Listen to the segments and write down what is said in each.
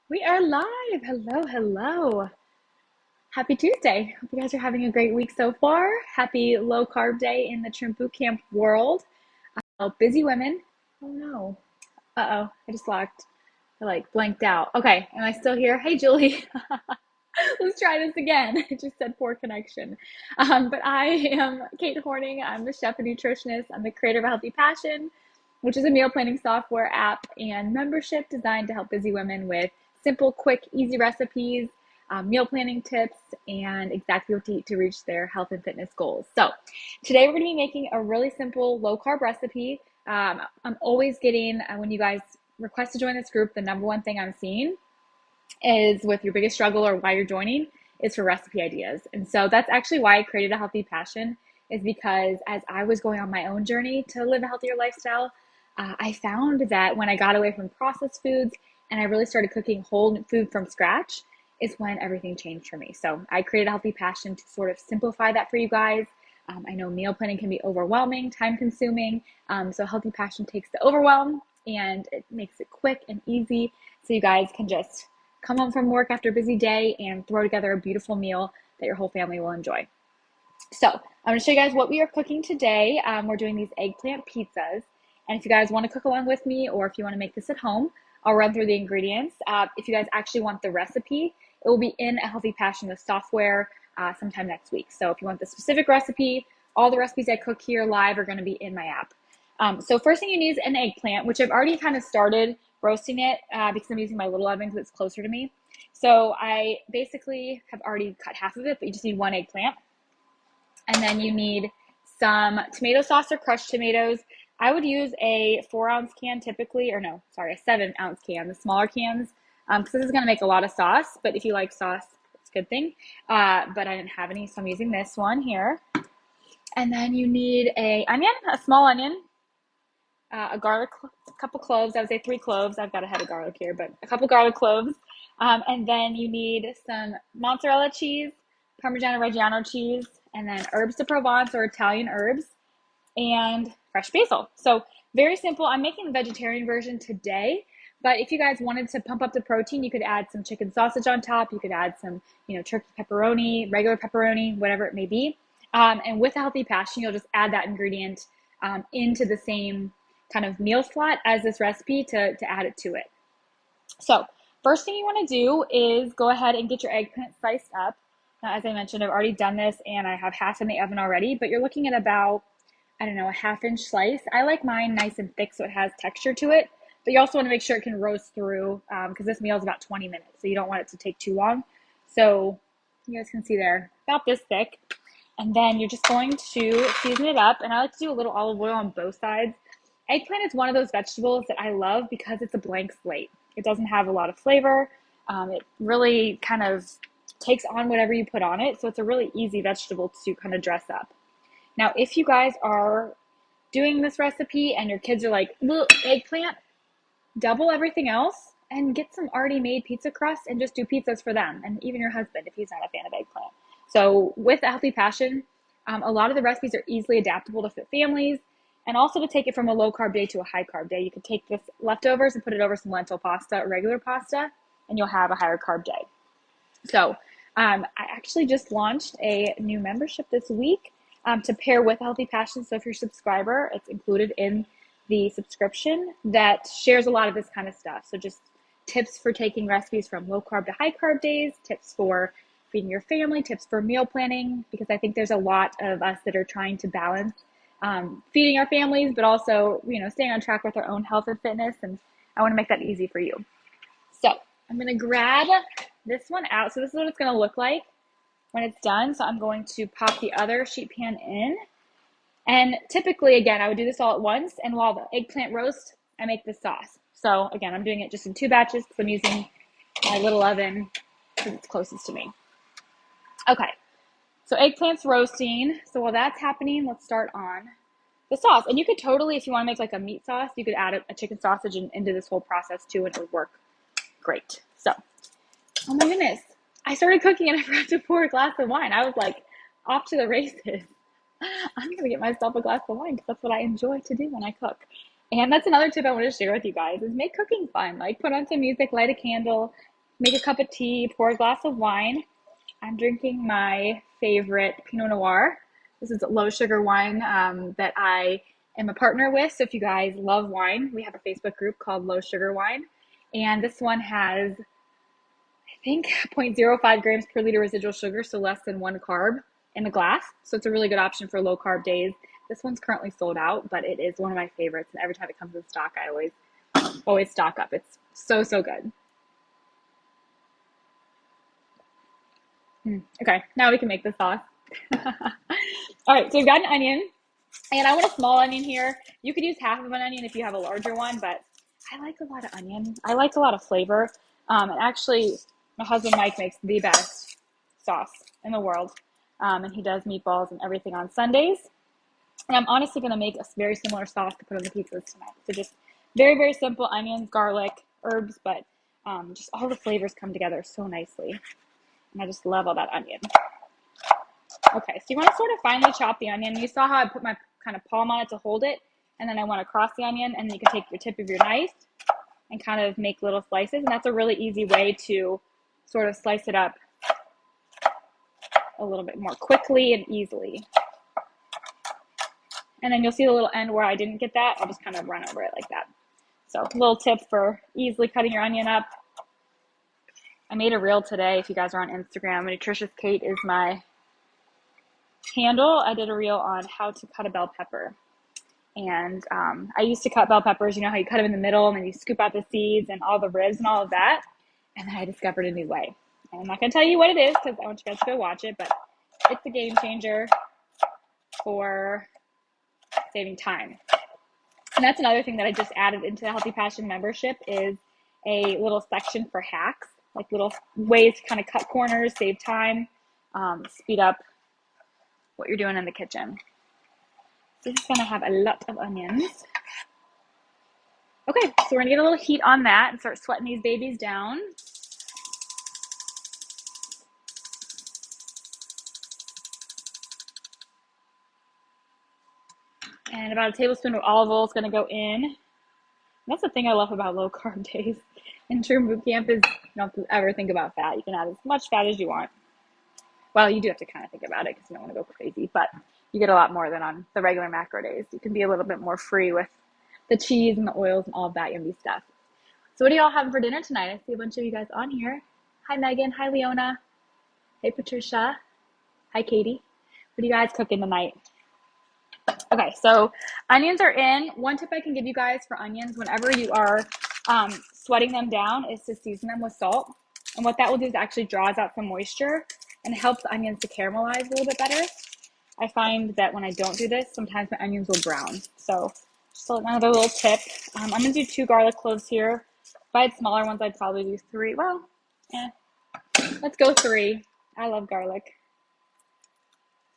We are live. Hello, hello. Happy Tuesday. Hope you guys are having a great week so far. Happy low carb day in the Trimp Boot Camp world. Oh, busy women. Oh no. Uh-oh. I just locked. I like blanked out. Okay. Am I still here? Hey, Julie. Let's try this again. It just said poor connection. But I am Kate Horning. I'm the chef and nutritionist. I'm the creator of A Healthy Passion, which is a meal planning software app and membership designed to help busy women with simple, quick, easy recipes, meal planning tips, and exactly what to eat to reach their health and fitness goals. So today we're going to be making a really simple low carb recipe. I'm always getting, when you guys request to join this group, the number one thing I'm seeing is with your biggest struggle or why you're joining is for recipe ideas. And so that's actually why I created A Healthy Passion, is because as I was going on my own journey to live a healthier lifestyle, I found that when I got away from processed foods and I really started cooking whole food from scratch is when everything changed for me. So I created A Healthy Passion to sort of simplify that for you guys. I know meal planning can be overwhelming, time consuming. So Healthy Passion takes the overwhelm and it makes it quick and easy so you guys can just come home from work after a busy day and throw together a beautiful meal that your whole family will enjoy. So I'm going to show you guys what we are cooking today. We're doing these eggplant pizzas. And if you guys want to cook along with me, or if you want to make this at home, I'll run through the ingredients. If you guys actually want the recipe, it will be in A Healthy Passion, the software, sometime next week. So if you want the specific recipe, all the recipes I cook here live are going to be in my app. So first thing you need is an eggplant, which I've already kind of started roasting it because I'm using my little oven because it's closer to me. So I basically have already cut half of it, but you just need one eggplant. And then you need some tomato sauce or crushed tomatoes. I would use a 4-ounce can typically, or no, sorry, a 7-ounce can, the smaller cans, because this is going to make a lot of sauce. But if you like sauce, it's a good thing. But I didn't have any, so I'm using this one here. And then you need a onion, a small onion, a garlic, a couple cloves. I would say 3 cloves. I've got a head of garlic here, but a couple garlic cloves. And then you need some mozzarella cheese, Parmigiano Reggiano cheese, and then herbs de Provence or Italian herbs, and fresh basil. So very simple. I'm making the vegetarian version today, but if you guys wanted to pump up the protein, you could add some chicken sausage on top. You could add some, turkey pepperoni, regular pepperoni, whatever it may be. And with A Healthy Passion, you'll just add that ingredient into the same kind of meal slot as this recipe to add it to it. So first thing you want to do is go ahead and get your eggplant sliced up. Now, as I mentioned, I've already done this and I have half in the oven already, but you're looking at about, I don't know, a 1/2-inch slice. I like mine nice and thick so it has texture to it, but you also want to make sure it can roast through because this meal is about 20 minutes, so you don't want it to take too long. So you guys can see there, about this thick. And then you're just going to season it up, and I like to do a little olive oil on both sides. Eggplant is one of those vegetables that I love because it's a blank slate. It doesn't have a lot of flavor. It really kind of takes on whatever you put on it, so it's a really easy vegetable to kind of dress up. Now, if you guys are doing this recipe and your kids are like, eggplant, double everything else and get some already made pizza crust and just do pizzas for them, and even your husband if he's not a fan of eggplant. So with A Healthy Passion, a lot of the recipes are easily adaptable to fit families, and also to take it from a low carb day to a high carb day. You could take this leftovers and put it over some lentil pasta or regular pasta, and you'll have a higher carb day. So I actually just launched a new membership this week to pair with A Healthy Passion. So if you're a subscriber, it's included in the subscription that shares a lot of this kind of stuff. So just tips for taking recipes from low carb to high carb days, tips for feeding your family, tips for meal planning, because I think there's a lot of us that are trying to balance feeding our families, but also, staying on track with our own health and fitness. And I want to make that easy for you. So I'm going to grab this one out. So this is what it's going to look like when it's done. So I'm going to pop the other sheet pan in. And typically, again, I would do this all at once. And while the eggplant roasts, I make this sauce. So again, I'm doing it just in 2 batches because I'm using my little oven because it's closest to me. Okay, so eggplant's roasting. So while that's happening, let's start on the sauce. And you could totally, if you want to make like a meat sauce, you could add a chicken sausage into this whole process too, and it would work great. So, oh my goodness, I started cooking and I forgot to pour a glass of wine. I was like off to the races. I'm gonna get myself a glass of wine because that's what I enjoy to do when I cook. And that's another tip I want to share with you guys is make cooking fun. Like put on some music, light a candle, make a cup of tea, pour a glass of wine. I'm drinking my favorite Pinot Noir. This is low sugar wine that I am a partner with. So if you guys love wine, we have a Facebook group called Low Sugar Wine. And this one has, I think, 0.05 grams per liter residual sugar, so less than 1 carb in a glass. So it's a really good option for low carb days. This one's currently sold out, but it is one of my favorites. And every time it comes in stock, I always stock up. It's so, so good. Okay, now we can make the sauce. All right, so we've got an onion, and I want a small onion here. You could use half of an onion if you have a larger one, but I like a lot of onion. I like a lot of flavor. And actually, my husband Mike makes the best sauce in the world, and he does meatballs and everything on Sundays. And I'm honestly going to make a very similar sauce to put on the pizzas tonight. So just very, very simple onions, garlic, herbs, but just all the flavors come together so nicely. And I just love all that onion. Okay, so you want to sort of finely chop the onion. You saw how I put my kind of palm on it to hold it, and then I want to cross the onion, and then you can take your tip of your knife and kind of make little slices, and that's a really easy way to sort of slice it up a little bit more quickly and easily. And then you'll see the little end where I didn't get that. I'll just kind of run over it like that. So a little tip for easily cutting your onion up. I made a reel today. If you guys are on Instagram, Nutritious Kate is my handle. I did a reel on how to cut a bell pepper. And I used to cut bell peppers, you know how you cut them in the middle and then you scoop out the seeds and all the ribs and all of that. And then I discovered a new way. And I'm not going to tell you what it is because I want you guys to go watch it, but it's a game changer for saving time. And that's another thing that I just added into the Healthy Passion membership is a little section for hacks, like little ways to kind of cut corners, save time, speed up what you're doing in the kitchen. This is going to have a lot of onions. Okay, so we're going to get a little heat on that and start sweating these babies down. And about a tablespoon of olive oil is going to go in. And that's the thing I love about low carb days in Trim Boot Camp is you don't have to ever think about fat. You can add as much fat as you want. Well, you do have to kind of think about it because you don't want to go crazy, but you get a lot more than on the regular macro days. You can be a little bit more free with the cheese and the oils and all of that yummy stuff. So what are y'all having for dinner tonight? I see a bunch of you guys on here. Hi, Megan. Hi, Leona. Hey, Patricia. Hi, Katie. What are you guys cooking tonight? Okay, so onions are in. One tip I can give you guys for onions whenever you are sweating them down is to season them with salt. And what that will do is actually draws out some moisture and helps the onions to caramelize a little bit better. I find that when I don't do this, sometimes my onions will brown. So just another little tip. I'm going to do 2 garlic cloves here. If I had smaller ones, I'd probably do 3. Well, let's go 3. I love garlic.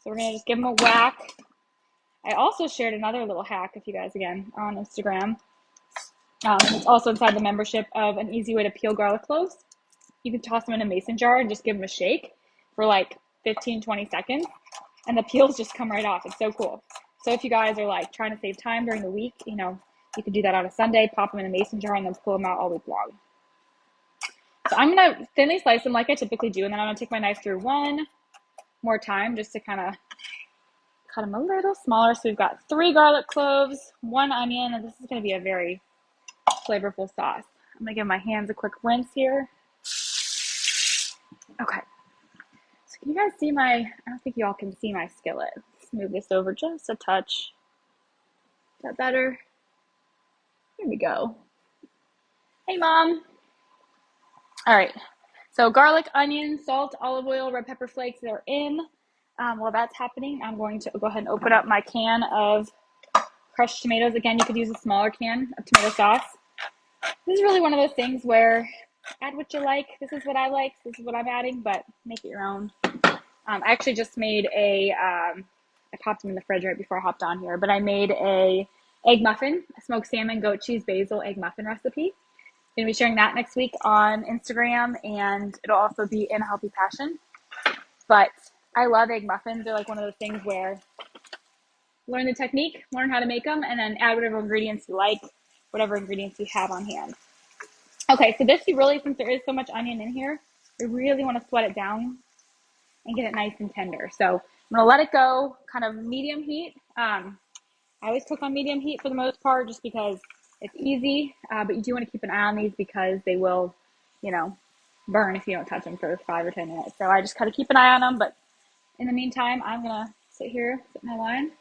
So we're going to just give them a whack. I also shared another little hack with you guys again on Instagram. It's also inside the membership of an easy way to peel garlic cloves. You can toss them in a mason jar and just give them a shake for like 15, 20 seconds. And the peels just come right off. It's so cool. So if you guys are like trying to save time during the week, you know, you could do that on a Sunday, pop them in a mason jar and then pull them out all week long. So I'm going to thinly slice them like I typically do. And then I'm going to take my knife through one more time just to kind of cut them a little smaller. So we've got 3 garlic cloves, 1 onion, and this is going to be a very flavorful sauce. I'm going to give my hands a quick rinse here. Okay. So can you guys see I don't think y'all can see my skillet. Let's move this over just a touch. Is that better? Here we go. Hey, Mom. All right. So garlic, onion, salt, olive oil, red pepper flakes, they're in. While that's happening, I'm going to go ahead and open up my can of crushed tomatoes. Again, you could use a smaller can of tomato sauce. This is really one of those things where add what you like. This is what I like. This is what I'm adding, but make it your own. I actually just made I popped them in the fridge right before I hopped on here, but I made a egg muffin, a smoked salmon, goat cheese, basil egg muffin recipe. I'm going to be sharing that next week on Instagram, and it'll also be in Healthy Passion. But I love egg muffins. They're like one of those things where learn the technique, learn how to make them, and then add whatever ingredients you like, whatever ingredients you have on hand. Okay, so this, you really, since there is so much onion in here, you really want to sweat it down and get it nice and tender. So I'm gonna let it go, kind of medium heat. I always cook on medium heat for the most part, just because it's easy. But you do want to keep an eye on these because they will, you know, burn if you don't touch them for 5 or 10 minutes. So I just kind of keep an eye on them. But in the meantime, I'm gonna sit here, sit in my line,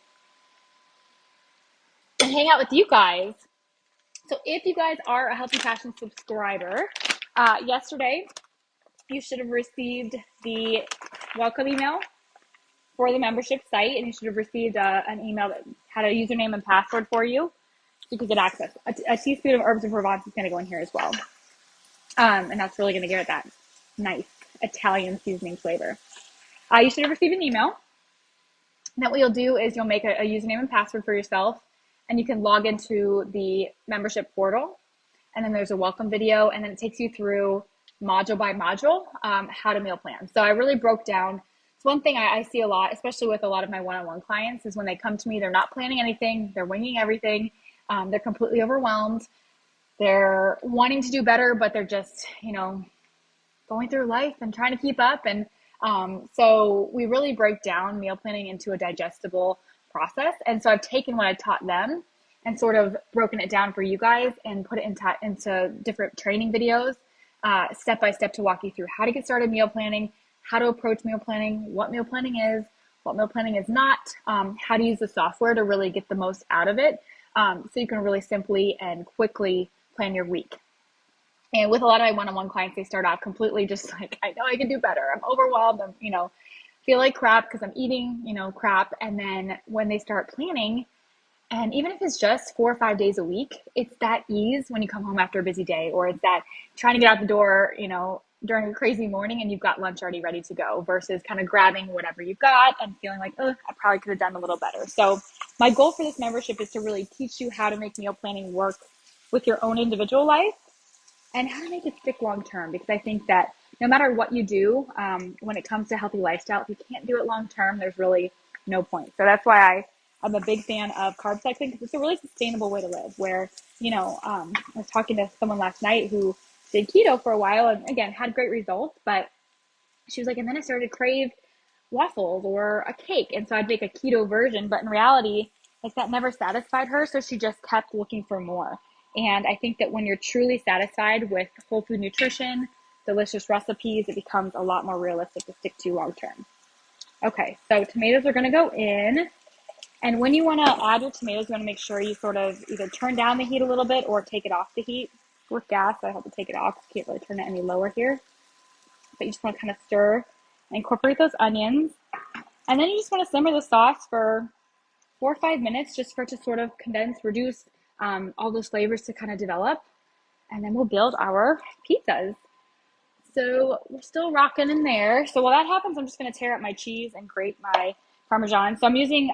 and hang out with you guys. So if you guys are a Healthy Passion subscriber, yesterday you should have received the welcome email for the membership site, and you should have received an email that had a username and password for you so you could get access. A teaspoon of herbs of Provence is going to go in here as well, and that's really going to give it that nice Italian seasoning flavor. You should have received an email. And then what you'll do is you'll make a username and password for yourself, and you can log into the membership portal. And then there's a welcome video, and then it takes you through module by module how to meal plan. So I really broke down. It's one thing I see a lot, especially with a lot of my one-on-one clients, is when they come to me, they're not planning anything, they're winging everything, they're completely overwhelmed, they're wanting to do better, but they're just, going through life and trying to keep up. And so we really break down meal planning into a digestible process. And so I've taken what I taught them and sort of broken it down for you guys and put it into different training videos, step by step, to walk you through how to get started meal planning, how to approach meal planning, what meal planning is, what meal planning is not, how to use the software to really get the most out of it, so you can really simply and quickly plan your week. And with a lot of my one-on-one clients, they start off completely just like, I know I can do better. I'm overwhelmed. I'm, feel like crap because I'm eating, crap. And then when they start planning, and even if it's just 4 or 5 days a week, it's that ease when you come home after a busy day, or it's that trying to get out the door, during a crazy morning and you've got lunch already ready to go, versus kind of grabbing whatever you've got and feeling like, oh, I probably could have done a little better. So my goal for this membership is to really teach you how to make meal planning work with your own individual life, and how to make it stick long term. Because I think that no matter what you do, when it comes to healthy lifestyle, if you can't do it long term, there's really no point. So that's why I'm a big fan of carb cycling, because it's a really sustainable way to live. Where, I was talking to someone last night who did keto for a while and again had great results, but she was like, and then I started to crave waffles or a cake. And so I'd make a keto version, but in reality, like, that never satisfied her. So she just kept looking for more. And I think that when you're truly satisfied with whole food nutrition, delicious recipes, it becomes a lot more realistic to stick to long term. Okay, so tomatoes are going to go in. And when you want to add your tomatoes, you want to make sure you sort of either turn down the heat a little bit or take it off the heat. With gas, I have to take it off. Can't really turn it any lower here. But you just want to kind of stir and incorporate those onions. And then you just want to simmer the sauce for 4 or 5 minutes, just for it to sort of condense, reduce all those flavors to kind of develop. And then we'll build our pizzas. So we're still rocking in there. So while that happens, I'm just going to tear up my cheese and grate my Parmesan. So I'm using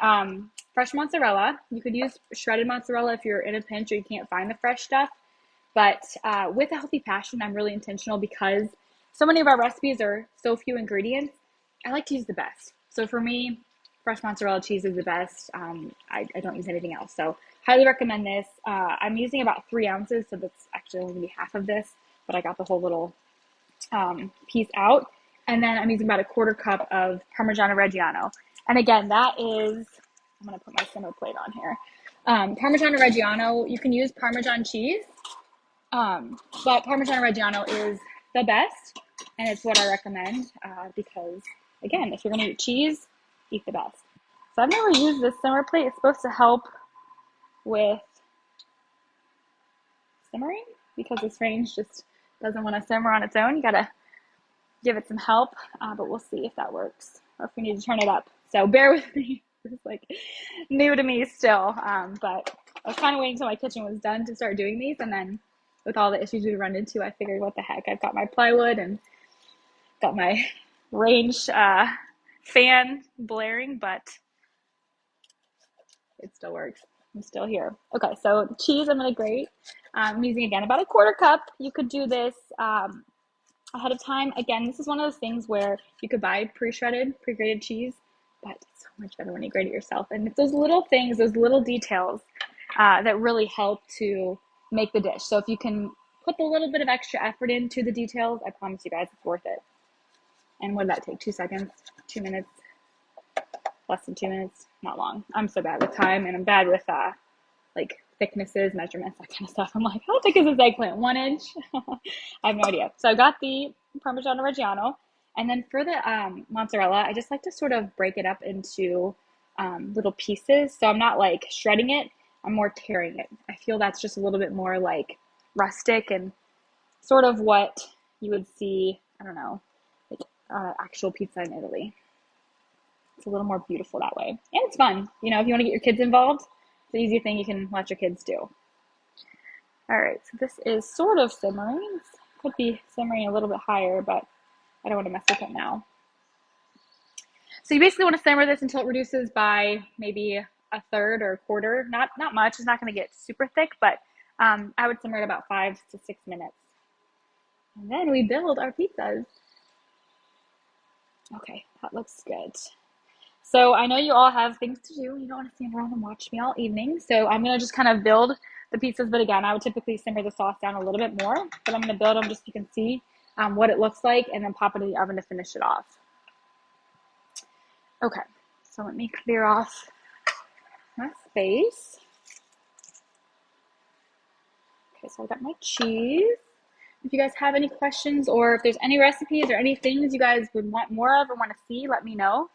fresh mozzarella. You could use shredded mozzarella if you're in a pinch or you can't find the fresh stuff. But with a Healthy Passion, I'm really intentional because so many of our recipes are so few ingredients. I like to use the best. So for me, fresh mozzarella cheese is the best. I don't use anything else. So highly recommend this. I'm using about 3 ounces, so that's actually only going to be half of this, but I got the whole little piece out. And then I'm using about a 1/4 cup of Parmigiano Reggiano. And again, that is, I'm going to put my simmer plate on here. Parmigiano Reggiano, you can use Parmesan cheese, but Parmigiano Reggiano is the best, and it's what I recommend because, again, if you're going to eat cheese, eat the best. So I've never used this simmer plate. It's supposed to help with simmering because this range just doesn't want to simmer on its own. You got to give it some help, but we'll see if that works or if we need to turn it up. So bear with me. It's like new to me still, but I was kind of waiting until my kitchen was done to start doing these, and then with all the issues we run into, I figured, what the heck, I've got my plywood and got my range fan blaring, but it still works. I'm still here. Okay, so the cheese I'm going to grate. I'm using, again, about a 1/4 cup. You could do this ahead of time. Again, this is one of those things where you could buy pre-shredded, pre-grated cheese, but it's so much better when you grate it yourself. And it's those little things, those little details that really help to make the dish. So if you can put the little bit of extra effort into the details, I promise you guys it's worth it. And what did that take? 2 seconds? 2 minutes? Less than 2 minutes? Not long. I'm so bad with time, and I'm bad with like thicknesses, measurements, that kind of stuff. I'm like, how thick is this eggplant? 1 inch? I have no idea. So I got the Parmigiano Reggiano. And then for the mozzarella, I just like to sort of break it up into little pieces. So I'm not like shredding it, I'm more tearing it. I feel that's just a little bit more like rustic and sort of what you would see, I don't know, like actual pizza in Italy. It's a little more beautiful that way. And it's fun. You know, if you want to get your kids involved, it's an easy thing you can let your kids do. All right, so this is sort of simmering. Could be simmering a little bit higher, but I don't want to mess with it now. So you basically want to simmer this until it reduces by maybe a third or a quarter. Not much. It's not going to get super thick, but I would simmer it about 5 to 6 minutes. And then we build our pizzas. Okay, that looks good. So I know you all have things to do. You don't want to stand around and watch me all evening. So I'm going to just kind of build the pizzas. But again, I would typically simmer the sauce down a little bit more. But I'm going to build them just so you can see what it looks like and then pop it in the oven to finish it off. Okay, so let me clear off my space. Okay, so I got my cheese. If you guys have any questions or if there's any recipes or any things you guys would want more of or want to see, let me know.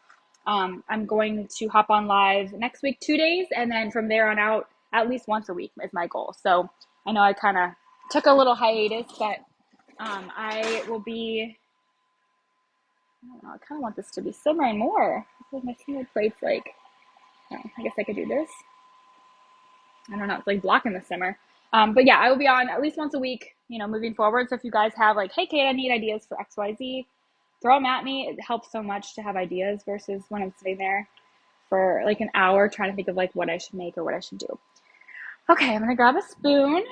I'm going to hop on live next week, 2 days, and then from there on out, at least once a week is my goal. So I know I kind of took a little hiatus, but I will be, I don't know, I kind of want this to be simmering more. I feel like my simmer plate's like, oh, I guess I could do this. I don't know, it's like blocking the simmer. But yeah, I will be on at least once a week, you know, moving forward. So if you guys have like, hey, Kate, I need ideas for XYZ, throw them at me. It helps so much to have ideas versus when I'm sitting there for like an hour trying to think of like what I should make or what I should do. Okay, I'm gonna grab a spoon.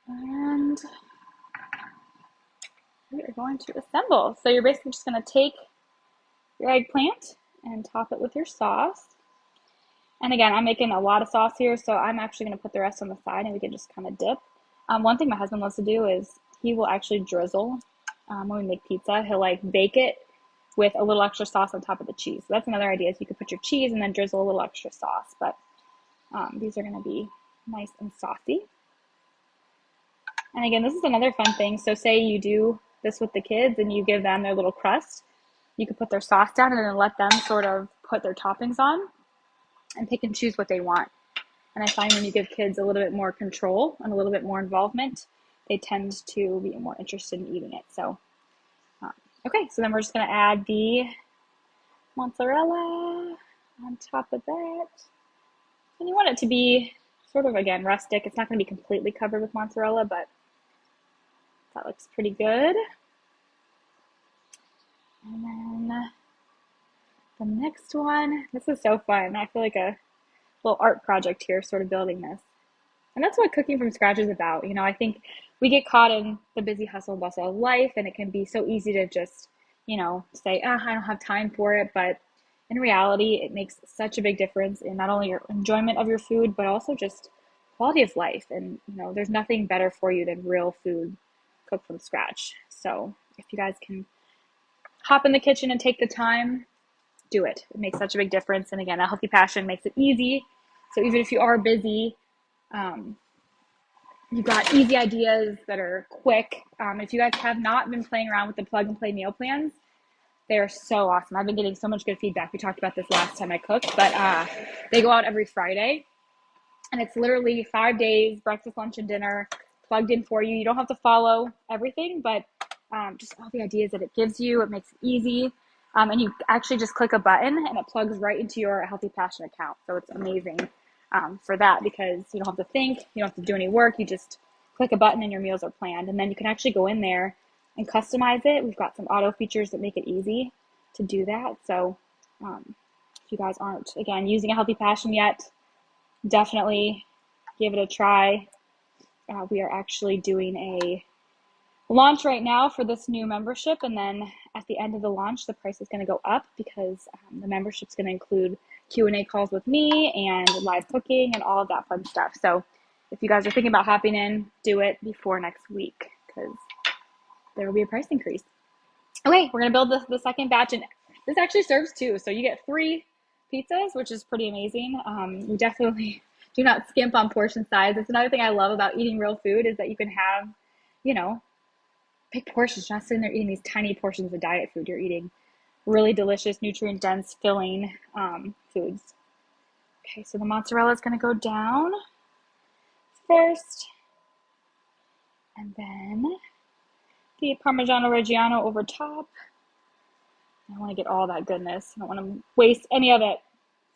And we are going to assemble. So you're basically just gonna take your eggplant and top it with your sauce. And again, I'm making a lot of sauce here, so I'm actually gonna put the rest on the side and we can just kind of dip. One thing my husband loves to do is he will actually drizzle when we make pizza. He'll like bake it with a little extra sauce on top of the cheese. So that's another idea, is you could put your cheese and then drizzle a little extra sauce. But these are gonna be nice and saucy. And again, this is another fun thing. So say you do this with the kids and you give them their little crust, you could put their sauce down and then let them sort of put their toppings on and pick and choose what they want. And I find when you give kids a little bit more control and a little bit more involvement, they tend to be more interested in eating it. So, okay, so then we're just gonna add the mozzarella on top of that. And you want it to be sort of, again, rustic. It's not gonna be completely covered with mozzarella, but that looks pretty good. And then the next one, this is so fun. I feel like a little art project here, sort of building this. And that's what cooking from scratch is about. You know, I think we get caught in the busy hustle and bustle of life, and it can be so easy to just, you know, say, I don't have time for it. But in reality, it makes such a big difference in not only your enjoyment of your food, but also just quality of life. And, you know, there's nothing better for you than real food cooked from scratch. So if you guys can hop in the kitchen and take the time, do it. It makes such a big difference. And again, a healthy passion makes it easy. So even if you are busy, you've got easy ideas that are quick. If you guys have not been playing around with the plug and play meal plans, they are so awesome. I've been getting so much good feedback. We talked about this last time I cooked, but they go out every Friday. And it's literally 5 days, breakfast, lunch, and dinner plugged in for you. You don't have to follow everything, but just all the ideas that it gives you. It makes it easy. And you actually just click a button and it plugs right into your Healthy Passion account. So it's amazing for that, because you don't have to think, you don't have to do any work. You just click a button and your meals are planned. And then you can actually go in there and customize it. We've got some auto features that make it easy to do that. So if you guys aren't, again, using a Healthy Passion yet, definitely give it a try. We are actually doing a launch right now for this new membership, and then at the end of the launch the price is going to go up, because the membership's going to include Q&A calls with me and live cooking and all of that fun stuff. So if you guys are thinking about hopping in, do it before next week because there will be a price increase. Okay, we're gonna build the second batch, and this actually serves two. So you get 3 pizzas, which is pretty amazing. You definitely do not skimp on portion size. It's another thing I love about eating real food is that you can have, big portions. You're not sitting there eating these tiny portions of diet food. You're eating really delicious, nutrient-dense, filling foods. Okay, so the mozzarella is gonna go down first, and then the Parmigiano Reggiano over top. I want to get all that goodness. I don't want to waste any of it.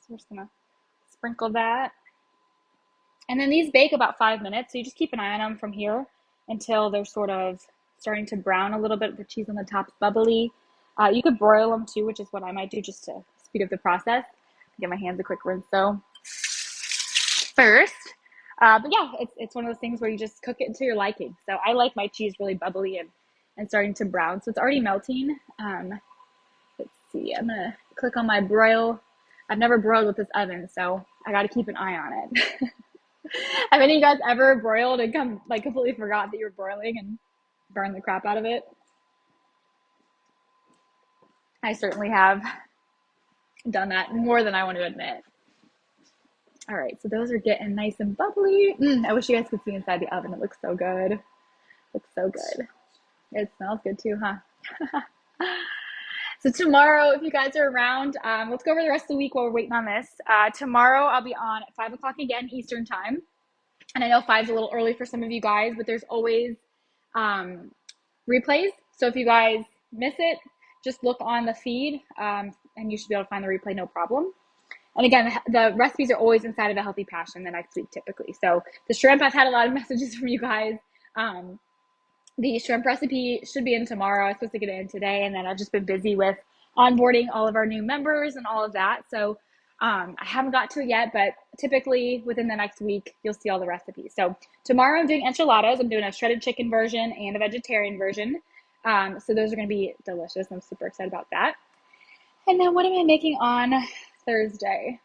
So we're just going to sprinkle that. And then these bake about 5 minutes. So you just keep an eye on them from here until they're sort of starting to brown a little bit. The cheese on the top's bubbly. You could broil them too, which is what I might do just to speed up the process. Give my hands a quick rinse though first. But yeah, it's one of those things where you just cook it to your liking. So I like my cheese really bubbly and starting to brown. So it's already melting. Let's see, I'm gonna click on my broil. I've never broiled with this oven, so I gotta keep an eye on it. Have any of you guys ever broiled and completely forgot that you were broiling and burned the crap out of it? I certainly have done that more than I want to admit. All right, so those are getting nice and bubbly. I wish you guys could see inside the oven. It looks so good. Looks so good. It smells good too, huh? So tomorrow, if you guys are around, let's go over the rest of the week while we're waiting on this. Tomorrow, I'll be on at 5 o'clock again, Eastern time. And I know 5 is a little early for some of you guys, but there's always replays. So if you guys miss it, just look on the feed, and you should be able to find the replay, no problem. And again, the recipes are always inside of a Healthy Passion the next week, typically. So the shrimp, I've had a lot of messages from you guys. The shrimp recipe should be in tomorrow. I was supposed to get it in today, and then I've just been busy with onboarding all of our new members and all of that. So I haven't got to it yet, but typically within the next week, you'll see all the recipes. So tomorrow I'm doing enchiladas. I'm doing a shredded chicken version and a vegetarian version. So those are going to be delicious. I'm super excited about that. And then what am I making on Thursday?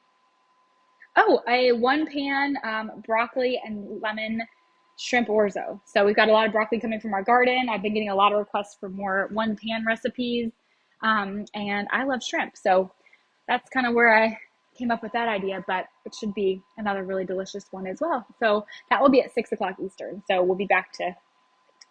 Oh, a 1-pan broccoli and lemon shrimp orzo. So we've got a lot of broccoli coming from our garden. I've been getting a lot of requests for more 1-pan recipes. And I love shrimp. So that's kind of where I came up with that idea, but it should be another really delicious one as well. So that will be at 6 o'clock Eastern. So we'll be back to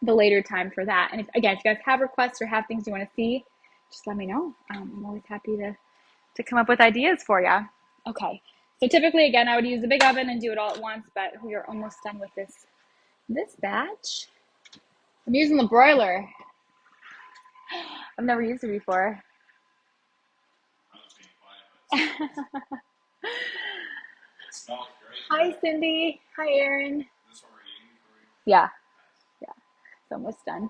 the later time for that. And if you guys have requests or have things you want to see, just let me know. I'm always happy to come up with ideas for you. Okay. So typically, again, I would use the big oven and do it all at once, but we are almost done with this batch. I'm using the broiler. I've never used it before. Hi, Cindy. Hi, Aaron. Yeah. It's almost done.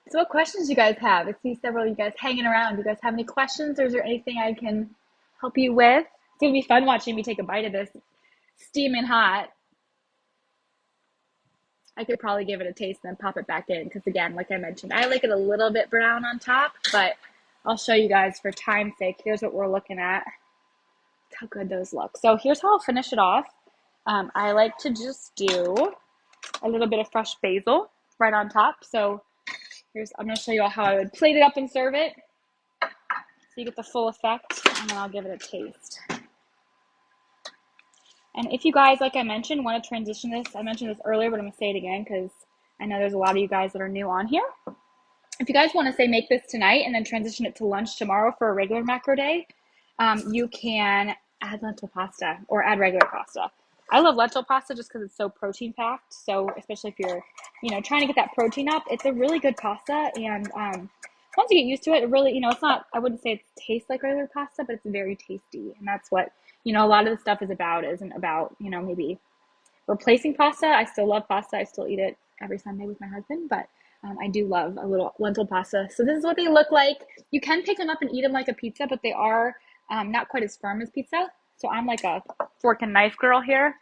So what questions you guys have? I see several of you guys hanging around. Do you guys have any questions, or is there anything I can help you with? It's going to be fun watching me take a bite of this steaming hot. I could probably give it a taste and then pop it back in because, again, like I mentioned, I like it a little bit brown on top, but I'll show you guys for time's sake. Here's what we're looking at. Look how good those look. So here's how I'll finish it off. I like to just do a little bit of fresh basil right on top. So I'm going to show you all how I would plate it up and serve it so you get the full effect, and then I'll give it a taste. And if you guys, like I mentioned, want to transition this, I mentioned this earlier, but I'm going to say it again because I know there's a lot of you guys that are new on here. If you guys want to say make this tonight and then transition it to lunch tomorrow for a regular macro day, you can add lentil pasta or add regular pasta. I love lentil pasta just because it's so protein packed. So especially if you're, trying to get that protein up, it's a really good pasta. And once you get used to it, it really, it's not, I wouldn't say it tastes like regular pasta, but it's very tasty. And that's what, a lot of the stuff isn't about, maybe replacing pasta. I still love pasta. I still eat it every Sunday with my husband, but I do love a little lentil pasta. So this is what they look like. You can pick them up and eat them like a pizza, but they are not quite as firm as pizza. So I'm like a fork and knife girl here.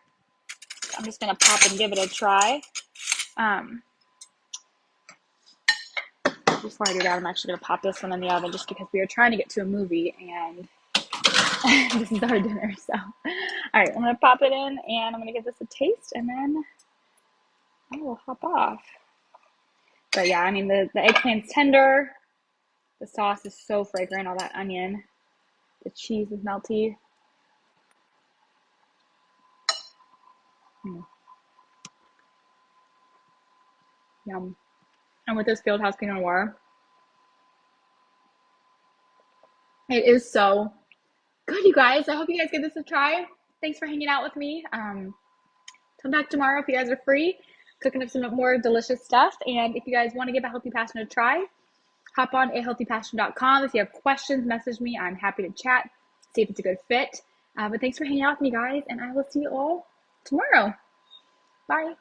I'm just going to pop and give it a try. Before I do that, I'm actually going to pop this one in the oven just because we are trying to get to a movie and This is our dinner. So, all right, I'm gonna pop it in and I'm gonna give this a taste and then I will hop off. But yeah, I mean, the eggplant's tender. The sauce is so fragrant, all that onion. The cheese is melty. Mm, yum. And with this Fieldhouse Pinot Noir, it is so good, you guys. I hope you guys give this a try. Thanks for hanging out with me. Come back tomorrow if you guys are free, cooking up some more delicious stuff. And if you guys want to give A Healthy Passion a try, hop on ahealthypassion.com. If you have questions, message me. I'm happy to chat, see if it's a good fit. But thanks for hanging out with me, guys, and I will see you all tomorrow. Bye.